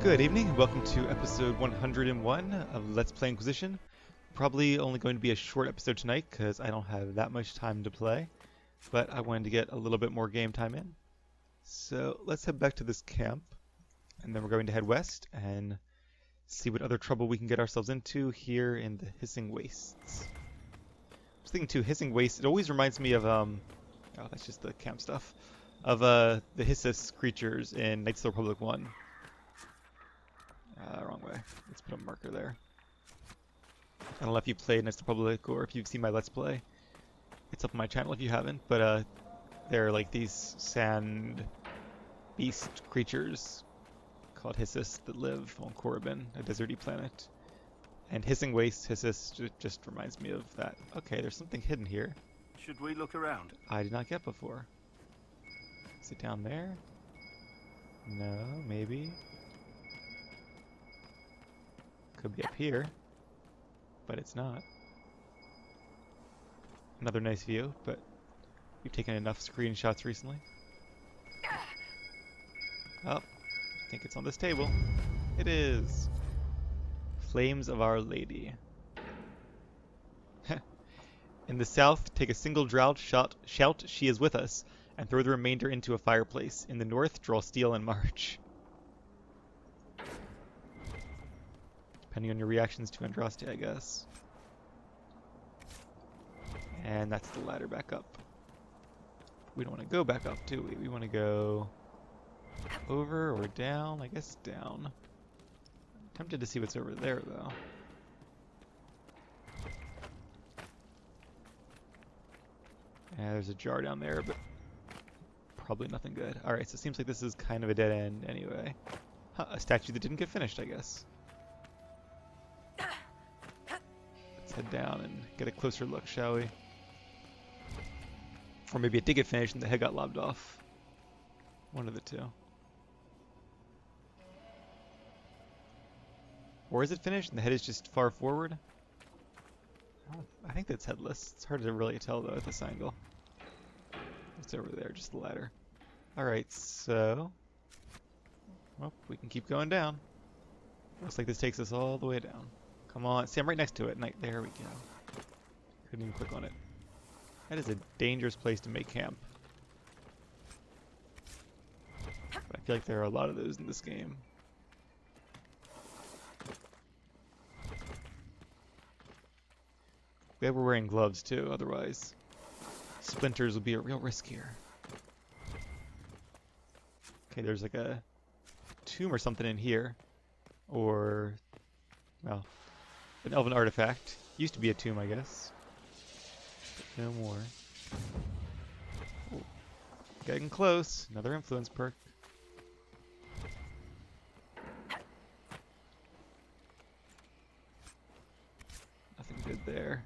Good evening, and welcome to episode 101 of Let's Play Inquisition. Probably only going to be a short episode tonight because I don't have that much time to play, but I wanted to get a little bit more game time in. So let's head back to this camp, and then we're going to head west and see what other trouble we can get ourselves into here in the Hissing Wastes. I was thinking too, Hissing Wastes, it always reminds me of, oh, that's just the camp stuff, of the Hissus creatures in Knights of the Republic 1. Wrong way. Let's put a marker there. I don't know if you played Knights of the Republic or if you've seen my Let's Play. It's up on my channel if you haven't, but they're like these sand beast creatures called Hissus that live on Korriban, a deserty planet. And Hissing Waste, Hissus, just reminds me of that. Okay, there's something hidden here. Should we look around? I did not get before. Is it down there? No, maybe. Could be up here, but it's not. Another nice view, but we've taken enough screenshots recently. Oh, I think it's on this table. It is. Flames of Our Lady. In the south, take a single drought, shout she is with us, and throw the remainder into a fireplace. In the north, draw steel and march. Depending on your reactions to Andraste, I guess. And that's the ladder back up. We don't want to go back up, do we? We want to go over or down? I guess down. I'm tempted to see what's over there, though. Yeah, there's a jar down there, but probably nothing good. Alright, so it seems like this is kind of a dead end anyway. Huh, a statue that didn't get finished, I guess. Head down and get a closer look, shall we? Or maybe it did get finished and the head got lobbed off. One of the two. Or is it finished and the head is just far forward? I think that's headless. It's hard to really tell though at this angle. It's over there, just the ladder. Alright, so... well, we can keep going down. Looks like this takes us all the way down. Come on, see, I'm right next to it. There we go. Couldn't even click on it. That is a dangerous place to make camp. But I feel like there are a lot of those in this game. Glad we're wearing gloves too, otherwise splinters would be a real risk here. Okay, there's like a tomb or something in here. Or, well, an elven artifact. Used to be a tomb, I guess. But no more. Ooh. Getting close. Another influence perk. Nothing good there.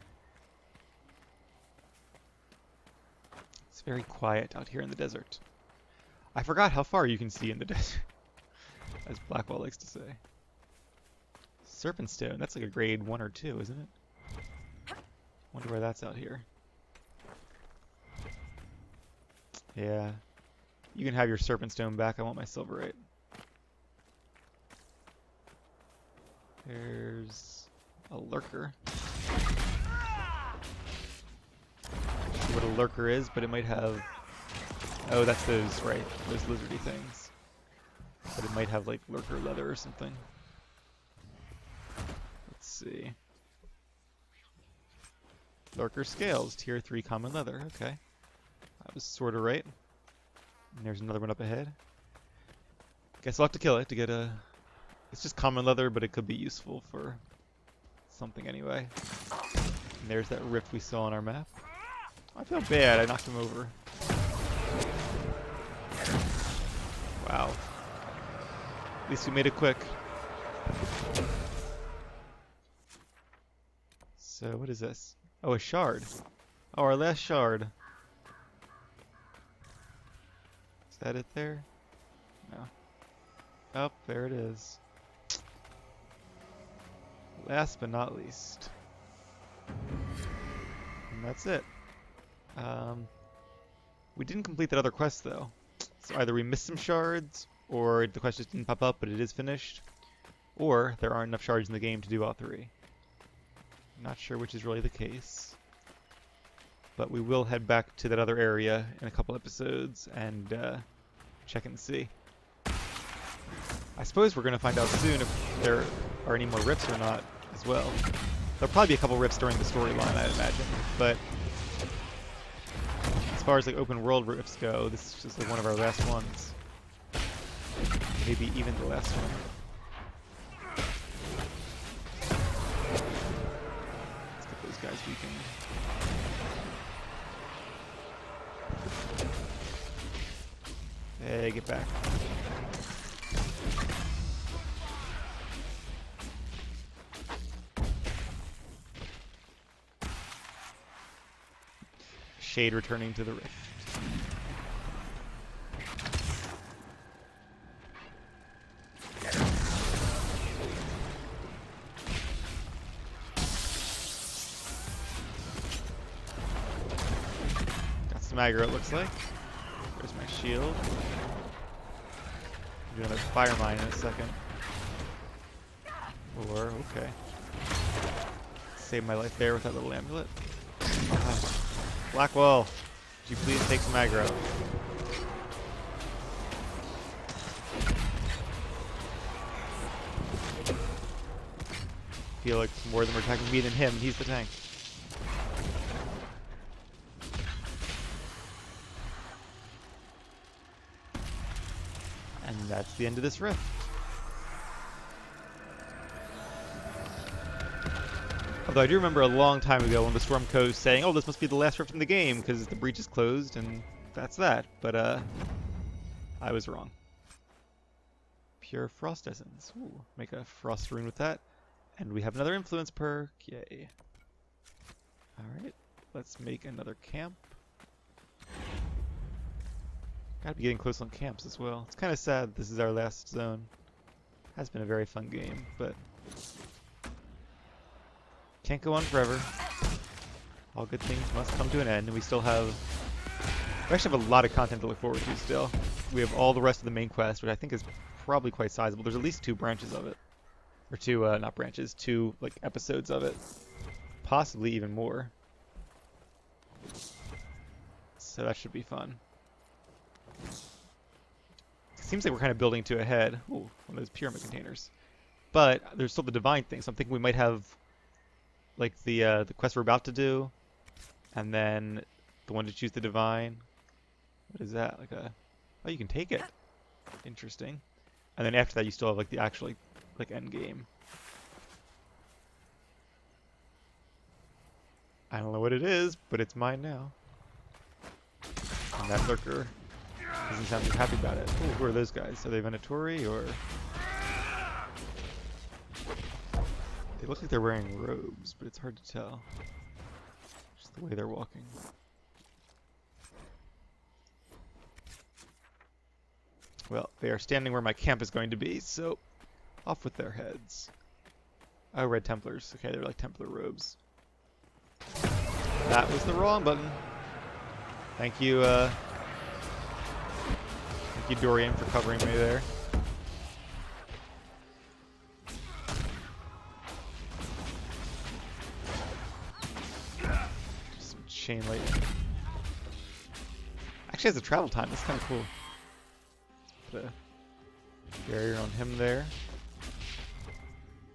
It's very quiet out here in the desert. I forgot how far you can see in the desert, as Blackwell likes to say. Serpent Stone, that's like a grade 1 or 2, isn't it? Wonder where that's out here. Yeah. You can have your Serpent Stone back, I want my Silverite. There's a lurker. Not sure what a lurker is, but it might have... oh, that's those, right, those lizardy things. But it might have like lurker leather or something. See. Lurker scales, tier 3 common leather. Okay. That was sort of right. And there's another one up ahead. Guess I'll have to kill it to get a... it's just common leather, but it could be useful for something anyway. And there's that rift we saw on our map. I feel bad, I knocked him over. Wow. At least we made it quick. So, what is this? Oh, a shard. Oh, our last shard. Is that it there? No. Oh, there it is. Last but not least. And that's it. We didn't complete that other quest, though. So either we missed some shards, or the quest just didn't pop up, but it is finished, or there aren't enough shards in the game to do all three. Not sure which is really the case. But we will head back to that other area in a couple episodes and check and see. I suppose we're going to find out soon if there are any more rifts or not as well. There'll probably be a couple rifts during the storyline, I'd imagine. But as far as like open world rifts go, this is just like one of our last ones. Maybe even the last one. Let's get those guys weakened. Hey, get back. Shade returning to the rift. Got some aggro, it looks like. There's my shield. Do another fire mine in a second. Or, okay. Save my life there with that little amulet. Blackwall, would you please take some aggro? I feel like more of them are attacking me than him. He's the tank. And that's the end of this rift. Although I do remember a long time ago when the Storm Coast saying, oh, this must be the last rift in the game because the breach is closed, and that's that. But I was wrong. Pure Frost Essence. Ooh, make a Frost Rune with that. And we have another Influence perk. Yay. Alright, let's make another camp. Gotta be getting close on camps as well. It's kind of sad this is our last zone. Has been a very fun game, but can't go on forever. All good things must come to an end, and we still have... We actually have a lot of content to look forward to still. We have all the rest of the main quest, which I think is probably quite sizable. There's at least 2 branches of it. Or 2, not branches, 2 like episodes of it. Possibly even more. So that should be fun. Seems like we're kind of building to a head. Ooh, one of those pyramid containers. But there's still the divine thing, so I'm thinking we might have like the quest we're about to do, and then the one to choose the divine. What is that? Like a... Oh, you can take it. Interesting. And then after that, you still have like the actual like end game. I don't know what it is, but it's mine now. And that lurker doesn't sound too happy about it. Ooh, who are those guys? Are they Venatori or... They look like they're wearing robes, but it's hard to tell. Just the way they're walking. Well, they are standing where my camp is going to be, so off with their heads. Oh, red Templars. Okay, they're like Templar robes. That was the wrong button. Thank you, Dorian, for covering me there. Just some chain lightning. Actually has a travel time, that's kind of cool. Put a barrier on him there.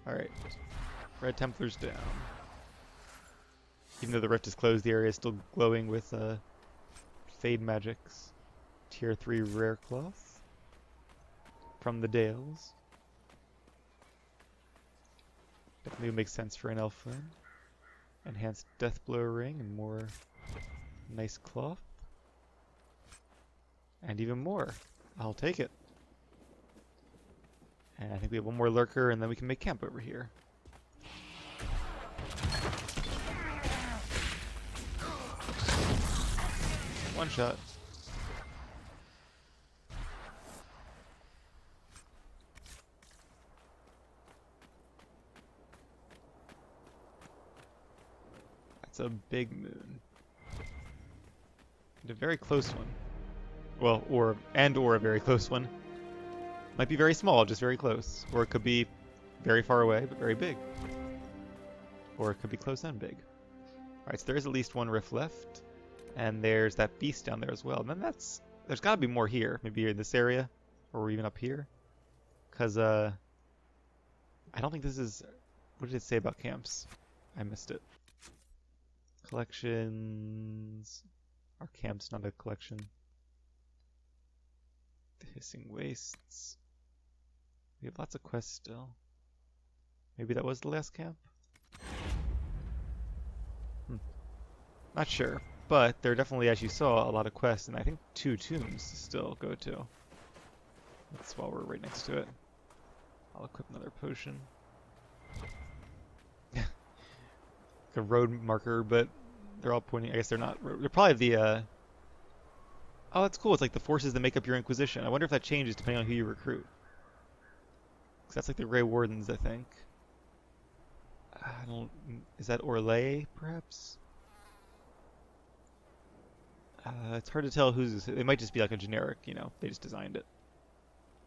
Alright. Red Templars down. Even though the rift is closed, the area is still glowing with Fade Magics. Tier 3 Rare Cloth. From the Dales. Definitely would make sense for an elfen. Enhanced Deathblow Ring and more nice cloth. And even more. I'll take it. And I think we have one more lurker, and then we can make camp over here. One shot. That's a big moon. And a very close one. Well, or a very close one. Might be very small, just very close. Or it could be very far away, but very big. Or it could be close and big. Alright, so there is at least one rift left. And there's that beast down there as well. And then there's gotta be more here. Maybe in this area. Or even up here. Because, I don't think this is... What did it say about camps? I missed it. Collections... Are camps not a collection? The Hissing Wastes. We have lots of quests still. Maybe that was the last camp? Not sure. But there are definitely, as you saw, a lot of quests, and I think 2 tombs to still go to. That's while we're right next to it. I'll equip another potion. A road marker, but they're all pointing. I guess they're not. They're probably the. Oh, that's cool. It's like the forces that make up your Inquisition. I wonder if that changes depending on who you recruit. Because that's like the Grey Wardens, I think. I don't. Is that Orlais, perhaps? It's hard to tell who's. It might just be like a generic. You know, they just designed it.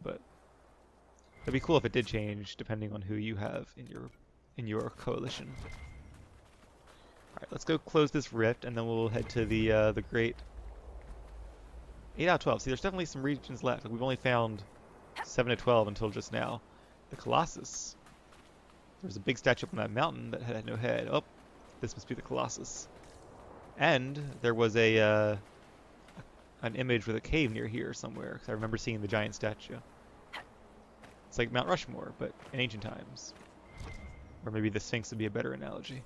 But it'd be cool if it did change depending on who you have in your coalition. Alright, let's go close this rift, and then we'll head to the great 8 out of 12. See, there's definitely some regions left. We've only found 7 to 12 until just now. The Colossus. There's a big statue up on that mountain that had no head. Oh, this must be the Colossus. And there was an image with a cave near here somewhere, because I remember seeing the giant statue. It's like Mount Rushmore, but in ancient times. Or maybe the Sphinx would be a better analogy.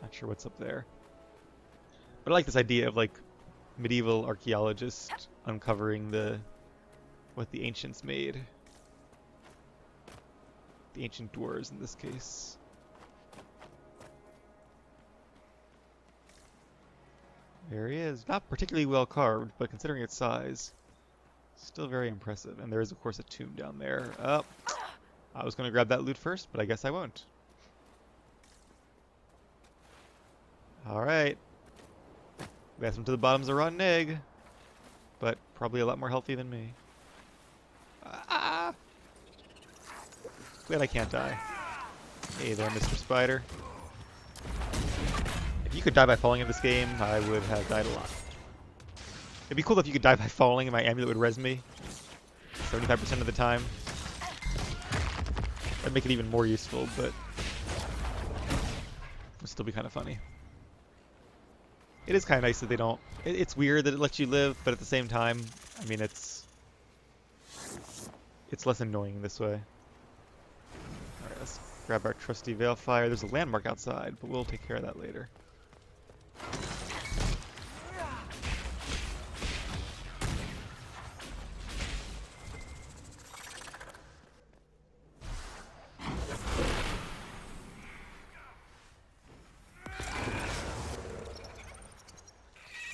Not sure what's up there. But I like this idea of like medieval archaeologists uncovering what the ancients made. The ancient dwarves in this case. There he is. Not particularly well carved, but considering its size, still very impressive. And there is of course a tomb down there. Oh, I was going to grab that loot first, but I guess I won't. Alright. We got some to the bottom's a rotten egg. But probably a lot more healthy than me. Ah! Glad I can't die. Hey there, Mr. Spider. If you could die by falling in this game, I would have died a lot. It'd be cool if you could die by falling and my amulet would res me 75% of the time. That'd make it even more useful, but it would still be kind of funny. It is kind of nice that they don't... It's weird that it lets you live, but at the same time, I mean, it's less annoying this way. Alright, let's grab our trusty Veilfire. There's a landmark outside, but we'll take care of that later.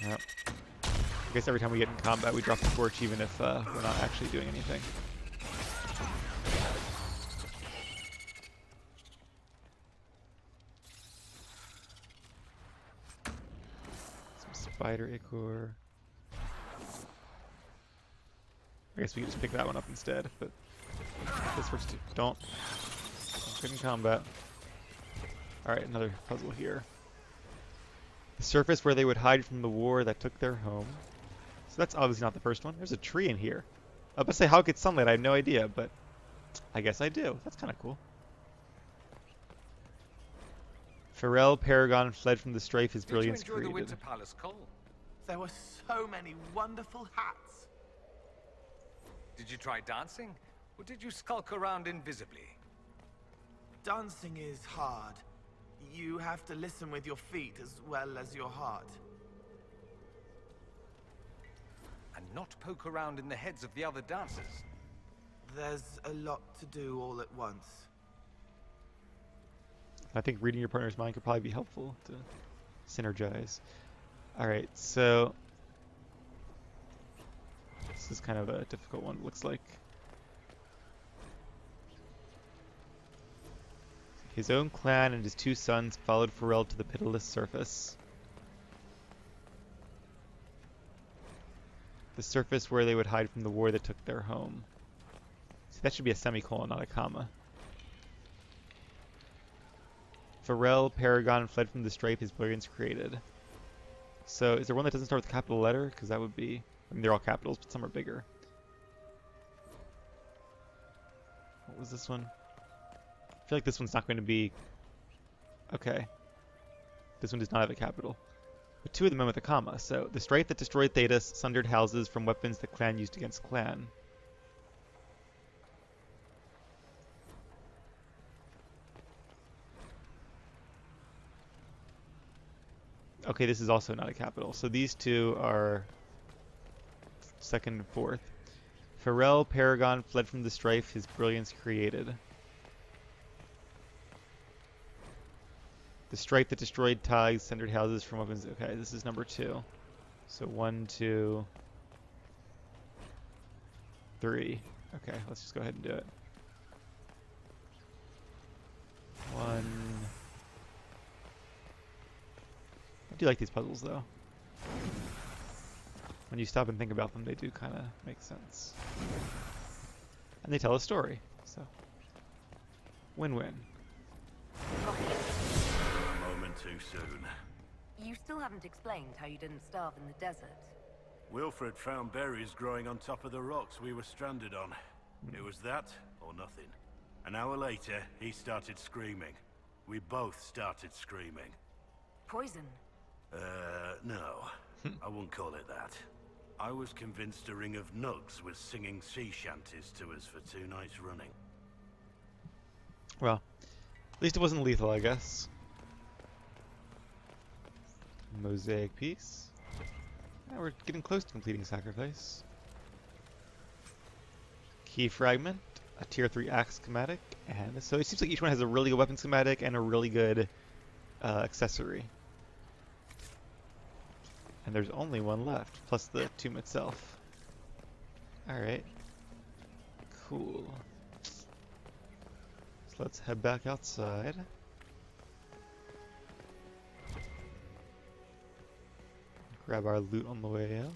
Yep. I guess every time we get in combat, we drop the torch, even if we're not actually doing anything. Some spider ichor. I guess we can just pick that one up instead, but this works too. Don't. Good in combat. Alright, another puzzle here. The surface where they would hide from the war that took their home. So that's obviously not the first one. There's a tree in here. I was about to say how it gets sunlight. I have no idea, but I guess I do. That's kind of cool. Pharrell Paragon fled from the strife his brilliance created. Did you enjoy the Winter Palace, Cole? There were so many wonderful hats. Did you try dancing, or did you skulk around invisibly? Dancing is hard. You have to listen with your feet as well as your heart. And not poke around in the heads of the other dancers. There's a lot to do all at once. I think reading your partner's mind could probably be helpful to synergize. Alright, so this is kind of a difficult one, it looks like. His own clan and his 2 sons followed Pharrell to the pitiless surface. The surface where they would hide from the war that took their home. See, that should be a semicolon, not a comma. Pharrell, Paragon, fled from the strife his brilliance created. So, is there one that doesn't start with a capital letter? Because that would be... I mean, they're all capitals, but some are bigger. What was this one? I feel like this one's not going to be... Okay. This one does not have a capital. But two of them end with a comma. So, the strife that destroyed Thedas sundered houses from weapons that clan used against clan. Okay, this is also not a capital. So these two are second and fourth. Pharrell, Paragon, fled from the strife his brilliance created. The strife that destroyed ties, sundered houses from weapons. Okay, this is number 2. So 1, 2, 3. Okay, let's just go ahead and do it. 1. I do like these puzzles, though. When you stop and think about them, they do kind of make sense. And they tell a story, so win-win. A moment too soon. You still haven't explained how you didn't starve in the desert. Wilfred found berries growing on top of the rocks we were stranded on. It was that or nothing. An hour later, he started screaming. We both started screaming. Poison? No. I wouldn't call it that. I was convinced a ring of nugs was singing sea shanties to us for 2 nights running. Well, at least it wasn't lethal, I guess. Mosaic piece. Now we're getting close to completing sacrifice. Key fragment, a tier 3 axe schematic, and so it seems like each one has a really good weapon schematic and a really good accessory. And there's only one left, plus the tomb itself. Alright. Cool. So let's head back outside. Grab our loot on the way out.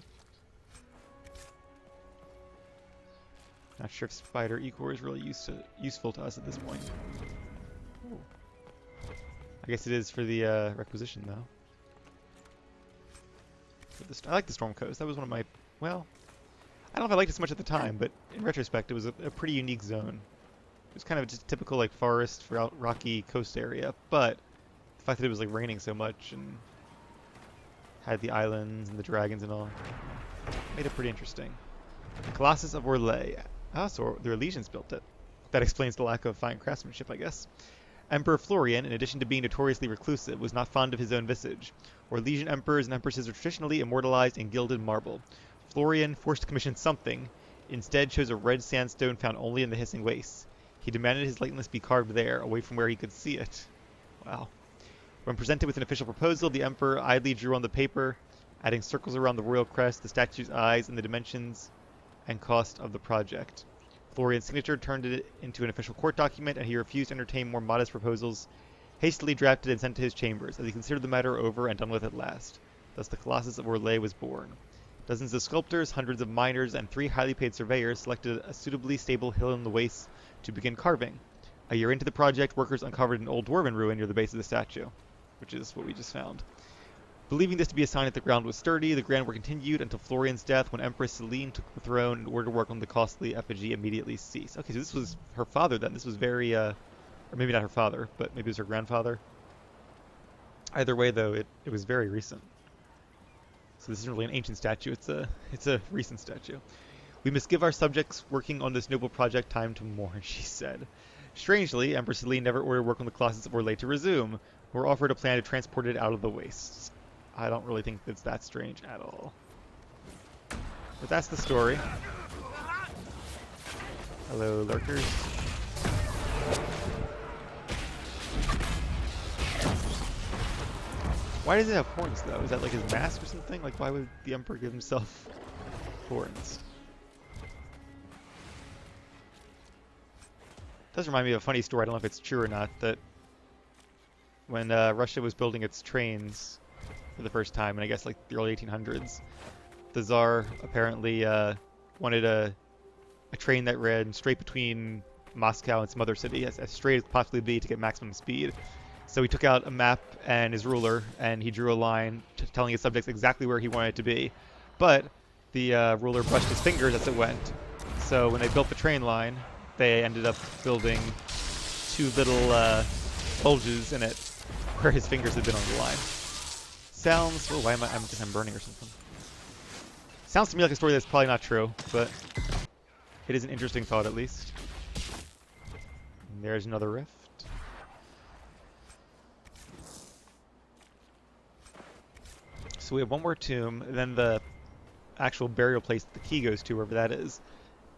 Not sure if Spider Ecor is really useful to us at this point. Ooh. I guess it is for the requisition, though. I like the Storm Coast. That was one of my... Well, I don't know if I liked it so much at the time, but in retrospect, it was a pretty unique zone. It was kind of just a typical, like, forest, rocky coast area, but the fact that it was, like, raining so much and had the islands and the dragons and all made it pretty interesting. The Colossus of Orlais. Ah, so their legions built it. That explains the lack of fine craftsmanship, I guess. Emperor Florian, in addition to being notoriously reclusive, was not fond of his own visage. Orlesian emperors and empresses are traditionally immortalized in gilded marble. Florian, forced to commission something, instead chose a red sandstone found only in the hissing wastes. He demanded his likeness be carved there, away from where he could see it. Wow. When presented with an official proposal, the emperor idly drew on the paper, adding circles around the royal crest, the statue's eyes, and the dimensions and cost of the project. Florian's signature turned it into an official court document, and he refused to entertain more modest proposals, hastily drafted and sent to his chambers, as he considered the matter over and done with at last. Thus the Colossus of Orlais was born. Dozens of sculptors, hundreds of miners, and 3 highly paid surveyors selected a suitably stable hill in the wastes to begin carving. A year into the project, workers uncovered an old dwarven ruin near the base of the statue, which is what we just found. Believing this to be a sign that the ground was sturdy, the grand work continued until Florian's death, when Empress Celine took the throne in order to work on the costly effigy immediately ceased. Okay, so this was her father then. This was very, or maybe not her father, but maybe it was her grandfather. Either way, though, it was very recent. So this isn't really an ancient statue, it's a recent statue. We must give our subjects working on this noble project time to mourn, she said. Strangely, Empress Celine never ordered work on the Colossus of Orlais to resume, or offered a plan to transport it out of the wastes. I don't really think it's that strange at all. But that's the story. Hello, lurkers. Why does it have horns, though? Is that like his mask or something? Like, why would the Emperor give himself horns? It does remind me of a funny story. I don't know if it's true or not, that when Russia was building its trains for the first time, and I guess like the early 1800s, the Tsar apparently wanted a train that ran straight between Moscow and some other city, as straight as possibly be to get maximum speed. So he took out a map and his ruler, and he drew a line telling his subjects exactly where he wanted it to be. But the ruler brushed his fingers as it went. So when they built the train line, they ended up building two little bulges in it where his fingers had been on the line. Sounds... Oh, why am I'm burning or something. Sounds to me like a story that's probably not true, but it is an interesting thought at least. And there's another rift. So we have one more tomb, and then the actual burial place the key goes to, wherever that is.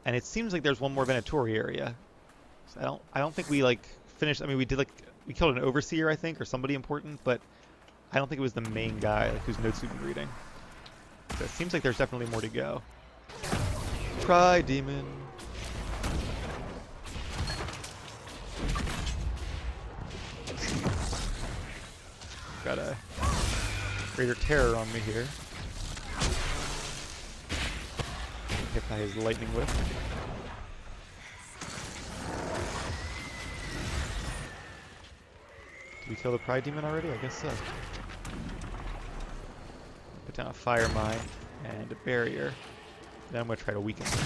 And it seems like there's one more Venatori area. So I don't think we like finished. I mean, we killed an overseer, I think, or somebody important, but I don't think it was the main guy like, whose notes we've been reading. So it seems like there's definitely more to go. Cry, demon. Got a greater terror on me here. Hit by his lightning whip. Did we kill the Pride Demon already? I guess so. Put down a fire mine and a barrier. Then I'm going to try to weaken them.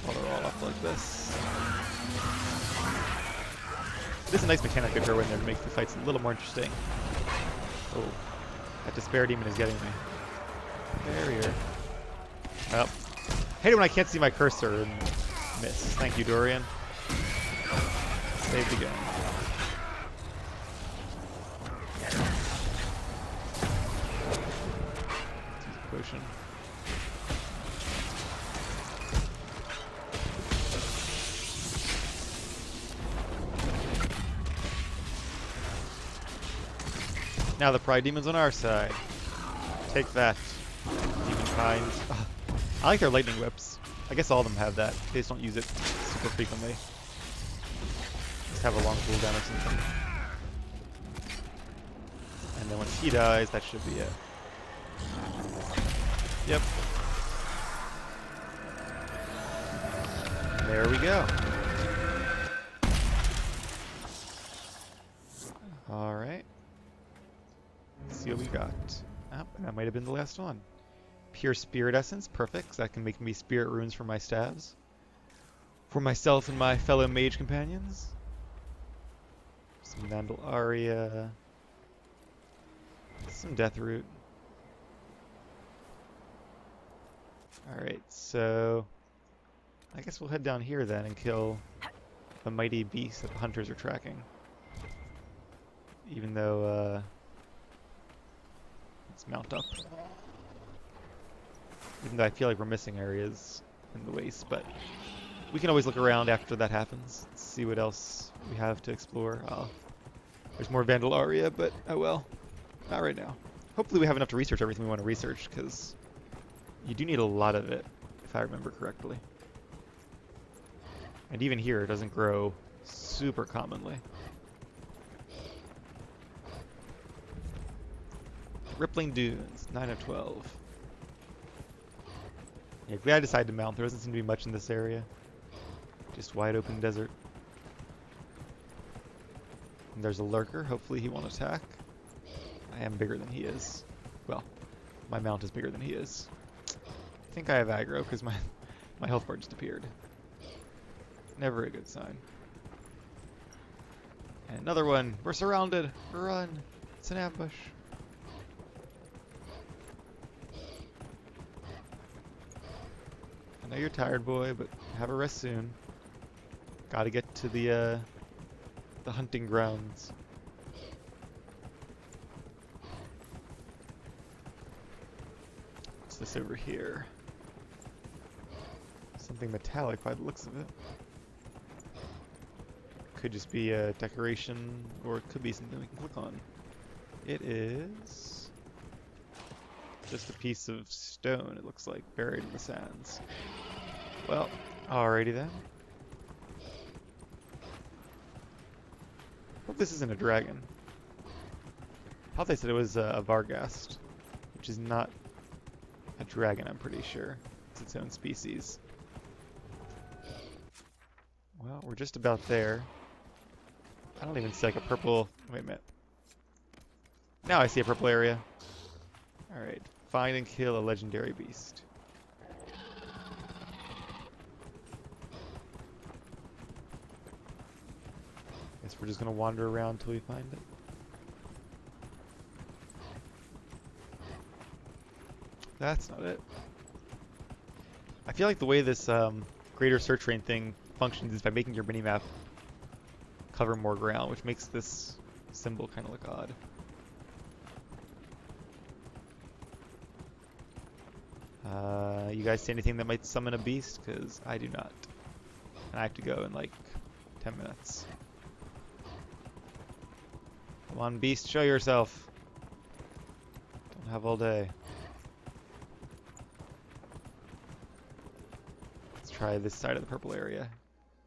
While they're all up like this. This is a nice mechanic to throw in there to make the fights a little more interesting. Oh, that Despair Demon is getting me. Barrier. Well, hate it when I can't see my cursor and miss. Thank you, Dorian. Saved again. Potion. Now the Pride Demon's on our side. Take that, Demonkind. Oh, I like their lightning whips. I guess all of them have that. They just don't use it super frequently. Just have a long cooldown or something. And then once he dies, that should be it. Yep. There we go. Alright. Let's see what we got. Oh, that might have been the last one. Pure Spirit Essence, perfect, 'cause that can make me Spirit Runes for my staves. For myself and my fellow mage companions. Some Vandal Aria. Some Death Root. Alright, so I guess we'll head down here then and kill the mighty beast that the hunters are tracking. Even though, let's mount up. Even though I feel like we're missing areas in the waste, but we can always look around after that happens. See what else we have to explore. There's more Vandal Aria, but oh well. Not right now. Hopefully we have enough to research everything we want to research, because you do need a lot of it, if I remember correctly. And even here, it doesn't grow super commonly. Rippling Dunes, 9 of 12. Yeah, if I decide to mount, there doesn't seem to be much in this area. Just wide open desert. And there's a lurker, hopefully he won't attack. I am bigger than he is. Well, my mount is bigger than he is. I think I have aggro because my health bar just appeared. Never a good sign. And another one. We're surrounded. Run. It's an ambush. I know you're tired, boy, but have a rest soon. Gotta get to the hunting grounds. What's this over here? Something metallic by the looks of it. Could just be a decoration, or it could be something we can click on. It is just a piece of stone, it looks like, buried in the sands. Well, alrighty then. Hope this isn't a dragon. I thought they said it was a Varghast, which is not a dragon, I'm pretty sure. It's its own species. Well, we're just about there. I don't even see like a purple... Wait a minute. Now I see a purple area. Alright. Find and kill a legendary beast. Guess we're just gonna wander around until we find it. That's not it. I feel like the way this greater search range thing functions is by making your minimap cover more ground, which makes this symbol kind of look odd. You guys see anything that might summon a beast? Because I do not. And I have to go in like 10 minutes. Come on, beast, show yourself. Don't have all day. Let's try this side of the purple area.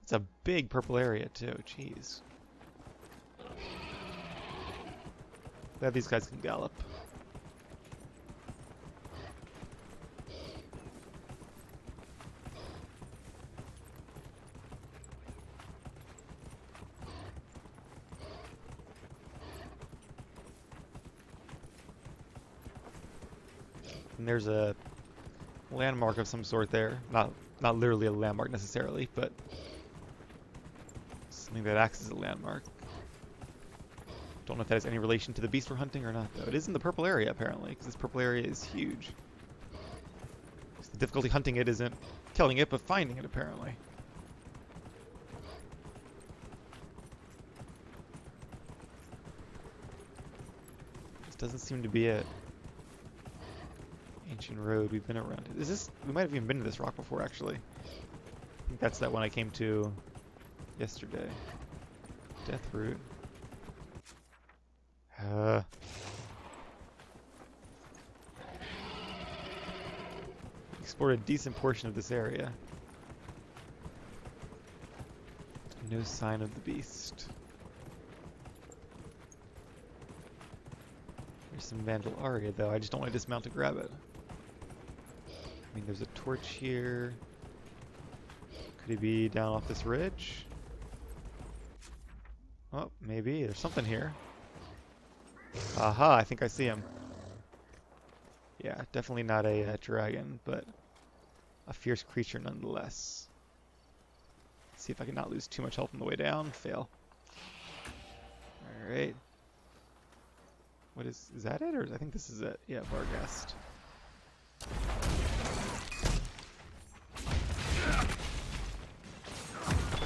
It's a big purple area too, jeez. Glad these guys can gallop. And there's a landmark of some sort there. Not literally a landmark necessarily, but something that acts as a landmark. Don't know if that has any relation to the beast we're hunting or not, though. It is in the purple area, apparently, because this purple area is huge. So the difficulty hunting it isn't killing it, but finding it, apparently. This doesn't seem to be it. Ancient road, we've been around it. Is this... We might have even been to this rock before, actually. I think that's that one I came to yesterday. Death root. Explored a decent portion of this area. No sign of the beast. There's some Vandal Aria, though. I just don't want to dismount to grab it. I mean, there's a torch here. Could he be down off this ridge? Oh, maybe. There's something here. Aha, I think I see him. Yeah, definitely not a dragon, but a fierce creature nonetheless. Let's see if I can not lose too much health on the way down. Fail. Alright. What is that it? Or I think this is it. Yeah, Varghast.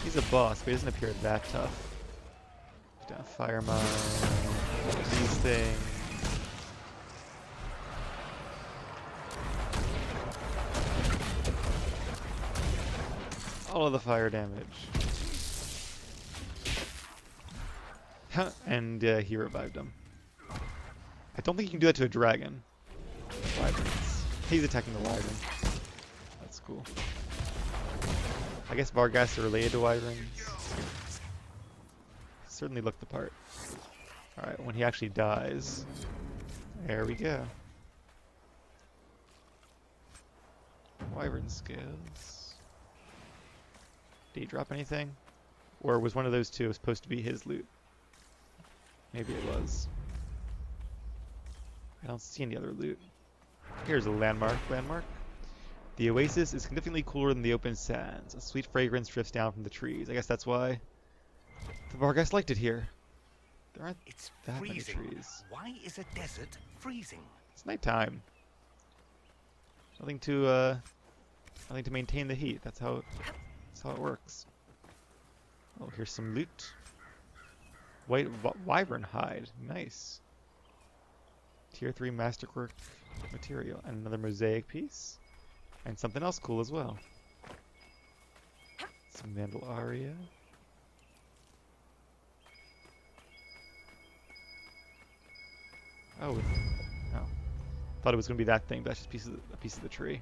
He's a boss, but he doesn't appear that tough. Down fire mine. These things. All of the fire damage. And he revived him. I don't think you can do that to a dragon. Wyverns. He's attacking the wyvern. That's cool. I guess Varghast are related to wyverns. Certainly looked the part. Alright, when he actually dies. There we go. Wyvern scales. Did he drop anything? Or was one of those two supposed to be his loot? Maybe it was. I don't see any other loot. Here's a landmark. The oasis is significantly cooler than the open sands. A sweet fragrance drifts down from the trees. I guess that's why the Varghast liked it here. There aren't that many trees. Why is a desert freezing? It's nighttime. Nothing to maintain the heat. That's how it works. Oh, here's some loot. White wyvern hide. Nice. Tier 3 masterwork material. And another mosaic piece. And something else cool as well. Some Vandal Aria. Oh. Thought it was going to be that thing, but that's just a piece of the tree.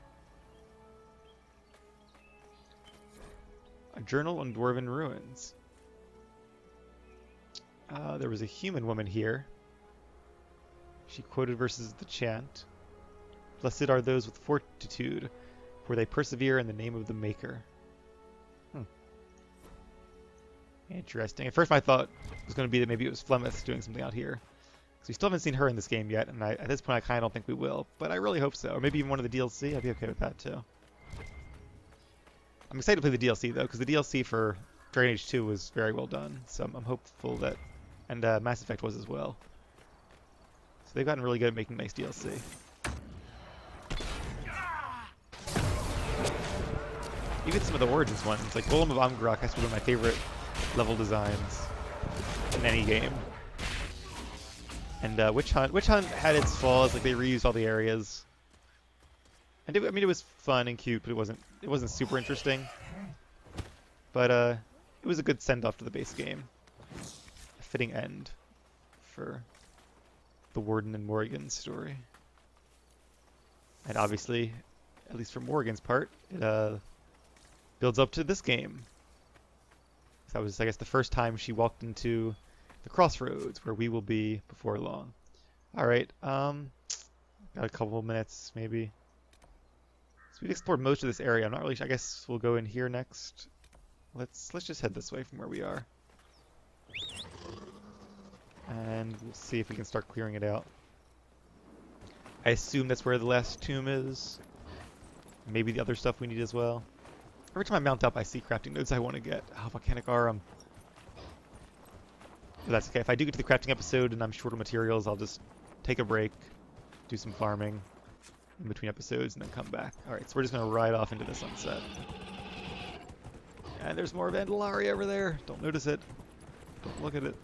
A journal on Dwarven ruins. There was a human woman here. She quoted verses of the chant. Blessed are those with fortitude, for they persevere in the name of the Maker. Interesting. At first my thought was going to be that maybe it was Flemeth doing something out here. Because we still haven't seen her in this game yet, and at this point I kind of don't think we will. But I really hope so. Or maybe even one of the DLC. I'd be okay with that too. I'm excited to play the DLC though, because the DLC for Dragon Age 2 was very well done. So I'm hopeful that... And Mass Effect was as well. So they've gotten really good at making nice DLC. Even some of the Origins ones, like Golem of Amgarok has to be one of my favorite level designs in any game. And Witch Hunt had its flaws, like they reused all the areas. And I mean it was fun and cute, but it wasn't super interesting. But it was a good send-off to the base game. A fitting end for the Warden and Morrigan story. And obviously, at least for Morrigan's part, it builds up to this game. That was, I guess, the first time she walked into the crossroads, where we will be before long. Alright, got a couple minutes, maybe. So we've explored most of this area. I'm not really sure. I guess we'll go in here next. Let's just head this way from where we are. And we'll see if we can start clearing it out. I assume that's where the last tomb is. Maybe the other stuff we need as well. Every time I mount up, I see crafting nodes I want to get. Oh, Volcanic Arum. But that's okay. If I do get to the crafting episode and I'm short of materials, I'll just take a break, do some farming in between episodes, and then come back. Alright, so we're just going to ride off into the sunset. And there's more Vandalaria over there. Don't notice it. Don't look at it.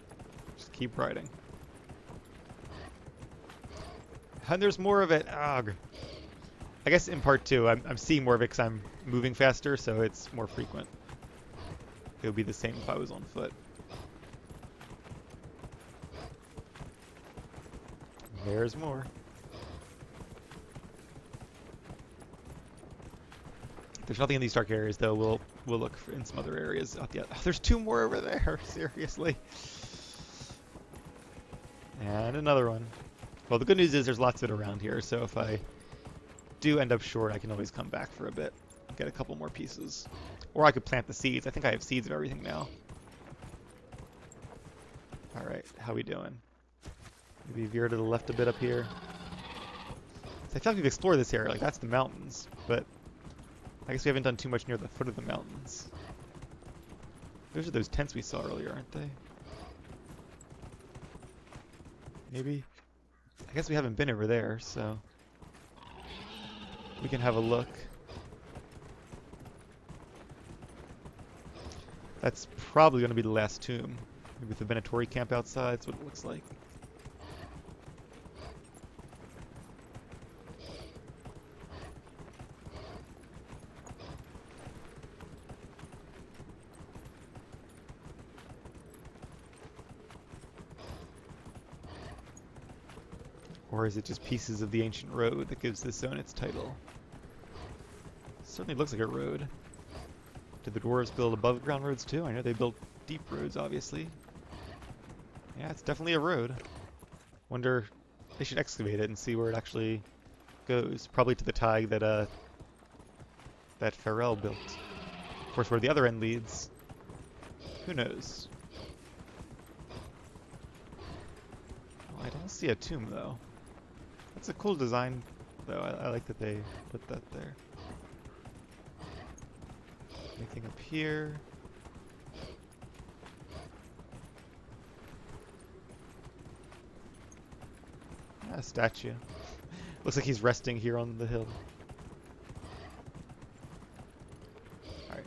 Just keep riding. And there's more of it. Ugh. I guess in part 2, I'm seeing more of it because I'm moving faster, so it's more frequent. It would be the same if I was on foot. There's more. If there's nothing in these dark areas, though, we'll look in some other areas. Oh, there's 2 more over there. Seriously. And another one. Well, the good news is there's lots of it around here, so if I do end up short, I can always come back for a bit, get a couple more pieces. Or I could plant the seeds. I think I have seeds of everything now. Alright, how we doing? Maybe veer to the left a bit up here. So I feel like we've explored this area, like that's the mountains, but I guess we haven't done too much near the foot of the mountains. Those are those tents we saw earlier, aren't they? Maybe? I guess we haven't been over there, so we can have a look. That's probably going to be the last tomb. Maybe with the Venatori camp outside, that's what it looks like. Or is it just pieces of the ancient road that gives this zone its title? It certainly looks like a road. Did the dwarves build above ground roads too? I know they built deep roads, obviously. Yeah, it's definitely a road. Wonder, they should excavate it and see where it actually goes. Probably to the tag that that Farrell built. Of course, where the other end leads, who knows? Well, I don't see a tomb though. That's a cool design, though. I like that they put that there. Anything up here? Ah, a statue. Looks like he's resting here on the hill. Alright.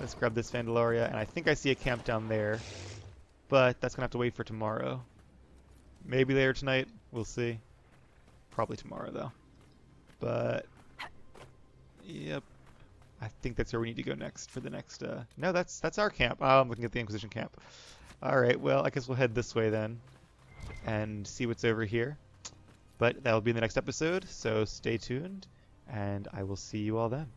Let's grab this Vandalaria, and I think I see a camp down there. But that's gonna have to wait for tomorrow. Maybe later tonight. We'll see. Probably tomorrow, though. But yep. I think that's where we need to go next for the next... No, that's our camp. Oh, I'm looking at the Inquisition camp. Alright, well, I guess we'll head this way then. And see what's over here. But that'll be in the next episode, so stay tuned. And I will see you all then.